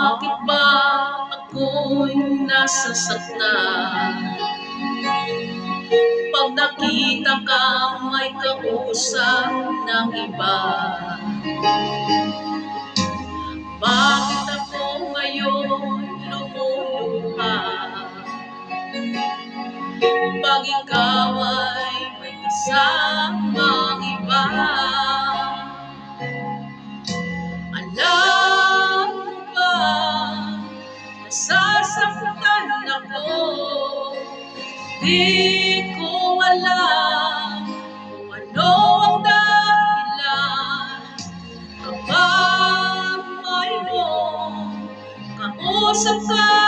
Bakit ba ako'y nasasaktan pag nakita kang may kausap ng iba? Bakit ako ngayon lumuluha pag ikaw ay may kasamang iba? Alam mo ba, nasasaktan ako, di ko alam kung ano ang dahilan. Kapag mayroong kausap ka